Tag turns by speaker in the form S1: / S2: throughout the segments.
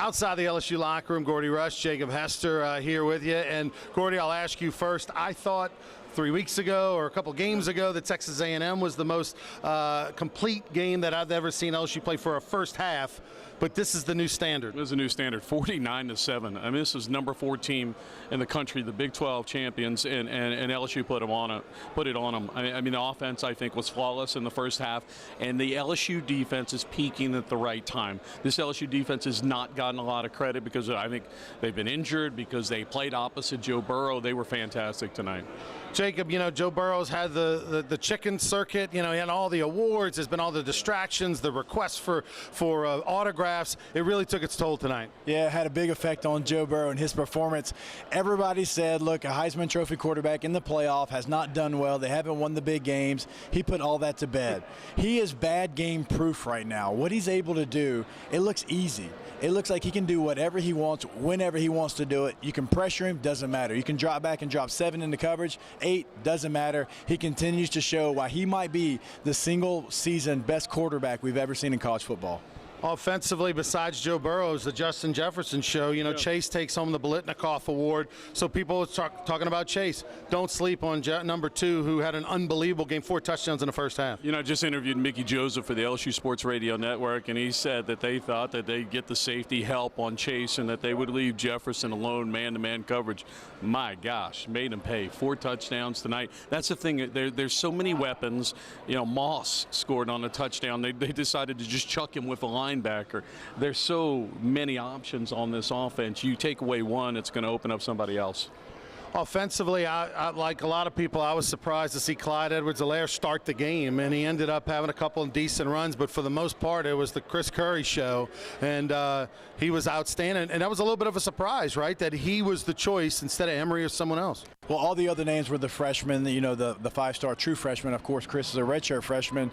S1: Outside the LSU locker room, Gordy Rush, Jacob Hester here with you. And Gordy, I'll ask you first. I thought 3 weeks ago or a couple games ago that Texas A&M was the most complete game that I've ever seen LSU play for a first half. But this is the new standard.
S2: It is a new standard, 49-7. I mean, this is number 4 team in the country, the Big 12 champions, and LSU put it on them. I mean, the offense, I think, was flawless in the first half, and the LSU defense is peaking at the right time. This LSU defense has not gotten a lot of credit because I think they've been injured, because they played opposite Joe Burrow. They were fantastic tonight.
S1: Jacob, you know, Joe Burrow's had the chicken circuit. You know, he had all the awards. There's been all the distractions, the requests for autographs. It really took its toll tonight.
S3: Yeah, it had a big effect on Joe Burrow and his performance. Everybody said, look, a Heisman Trophy quarterback in the playoff has not done well. They haven't won the big games. He put all that to bed. He is bad game proof right now. What he's able to do, it looks easy. It looks like he can do whatever he wants, whenever he wants to do it. You can pressure him, doesn't matter. You can drop back and drop 7 into coverage, 8, doesn't matter. He continues to show why he might be the single season best quarterback we've ever seen in college football.
S1: Offensively, besides Joe Burrow, is the Justin Jefferson show. You know, yeah. Chase takes home the Biletnikoff Award. So people are talking about Chase. Don't sleep on number 2, who had an unbelievable game, 4 touchdowns in the first half.
S2: You know, I just interviewed Mickey Joseph for the LSU Sports Radio Network, and he said that they thought that they'd get the safety help on Chase and that they would leave Jefferson alone, man-to-man coverage. My gosh, made him pay. 4 touchdowns tonight. That's the thing. There's so many weapons. You know, Moss scored on a touchdown. They decided to just chuck him with a linebacker. There's so many options on this offense. You take away one, it's going to open up somebody else.
S1: Offensively, I like a lot of people, I was surprised to see Clyde Edwards-Helaire start the game, and he ended up having a couple of decent runs, but for the most part, it was the Chris Curry show, and he was outstanding. And that was a little bit of a surprise, right, that he was the choice instead of Emory or someone else.
S3: Well, all the other names were the freshmen, you know, the 5-star true freshman. Of course, Chris is a redshirt freshman.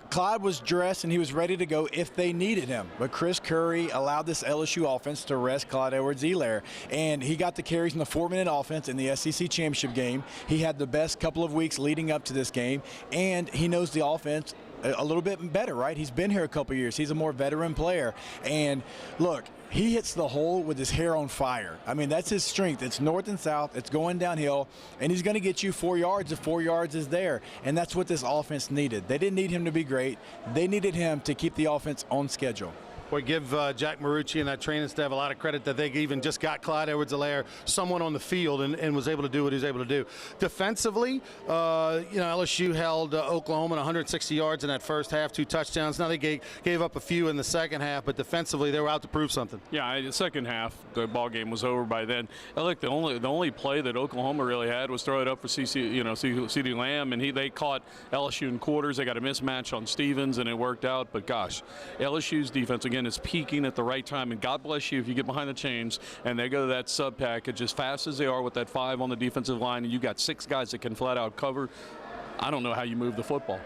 S3: Clyde was dressed, and he was ready to go if they needed him. But Chris Curry allowed this LSU offense to rest Clyde Edwards-Helaire, and he got the carries in the 4-minute offense in the SEC championship game. He had the best couple of weeks leading up to this game, and he knows the offense a little bit better, right? He's been here a couple years. He's a more veteran player. And look, he hits the hole with his hair on fire. I mean, that's his strength. It's north and south. It's going downhill. And he's going to get you 4 yards if 4 yards is there. And that's what this offense needed. They didn't need him to be great. They needed him to keep the offense on schedule.
S1: We give Jack Marucci and that training staff a lot of credit that they even just got Clyde Edwards-Helaire, someone on the field, and was able to do what he was able to do. Defensively, you know, LSU held Oklahoma 160 yards in that first half, 2 touchdowns. Now they gave up a few in the second half, but defensively they were out to prove something.
S2: Yeah, the second half, the ball game was over by then. I look, the only play that Oklahoma really had was throw it up for CeeDee Lamb, and they caught LSU in quarters. They got a mismatch on Stevens, and it worked out. But gosh, LSU's defense again is peaking at the right time, and God bless you if you get behind the chains and they go to that sub package as fast as they are with that 5 on the defensive line, and you got 6 guys that can flat out cover. I don't know how you move the football.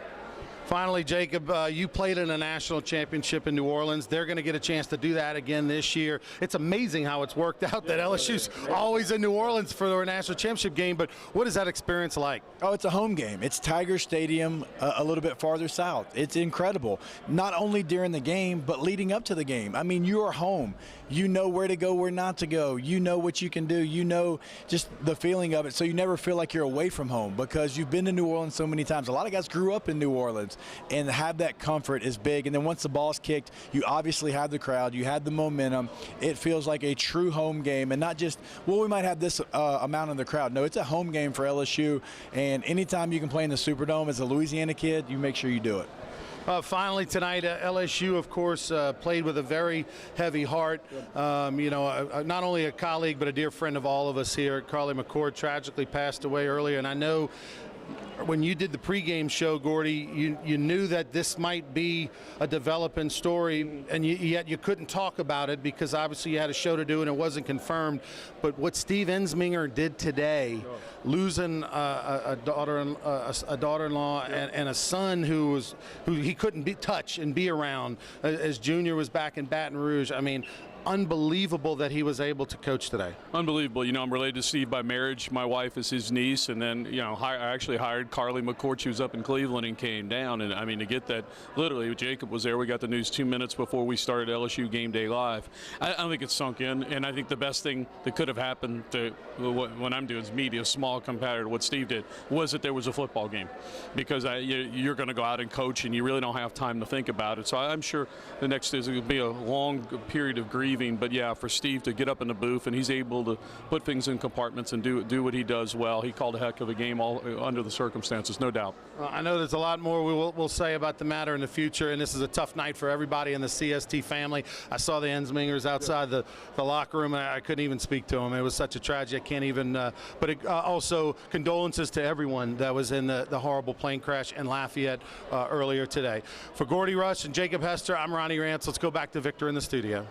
S1: Finally, Jacob, you played in a national championship in New Orleans. They're going to get a chance to do that again this year. It's amazing how it's worked out that LSU's always in New Orleans for their national championship game, but what is that experience like?
S3: Oh, it's a home game. It's Tiger Stadium a little bit farther south. It's incredible, not only during the game, but leading up to the game. I mean, you are home. You know where to go, where not to go. You know what you can do. You know just the feeling of it, so you never feel like you're away from home because you've been to New Orleans so many times. A lot of guys grew up in New Orleans. And to have that comfort is big. And then once the ball's kicked, you obviously have the crowd. You had the momentum. It feels like a true home game. And not just, well, we might have this amount of the crowd. No, it's a home game for LSU. And anytime you can play in the Superdome as a Louisiana kid, you make sure you do it.
S1: Finally tonight, LSU, of course, played with a very heavy heart. You know, not only a colleague, but a dear friend of all of us here, Carly McCord, tragically passed away earlier. And I know when you did the pregame show, Gordy, you knew that this might be a developing story, and yet you couldn't talk about it because obviously you had a show to do and it wasn't confirmed. But what Steve Ensminger did today, losing a daughter-in-law and a son who he couldn't touch and be around as Junior was back in Baton Rouge. I mean, unbelievable that he was able to coach today.
S2: Unbelievable. You know, I'm related to Steve by marriage. My wife is his niece, and then, you know, I actually hired Carly McCourt. She was up in Cleveland and came down, and I mean, to get that, literally, Jacob was there. We got the news 2 minutes before we started LSU Game Day Live. I don't think it's sunk in, and I think the best thing that could have happened to what I'm doing is media, small compared to what Steve did, was that there was a football game, because you're going to go out and coach, and you really don't have time to think about it. So I'm sure the next is going to be a long period of grieving, but yeah, for Steve to get up in the booth, and he's able to put things in compartments and do what he does well. He called a heck of a game all under the circumstances, no doubt.
S1: Well, I know there's a lot more we'll say about the matter in the future, and this is a tough night for everybody in the CST family. I saw the Ensmingers outside the locker room, and I couldn't even speak to them. It was such a tragedy. I can't even, also condolences to everyone that was in the horrible plane crash in Lafayette earlier today. For Gordy Rush and Jacob Hester, I'm Ronnie Rance. Let's go back to Victor in the studio.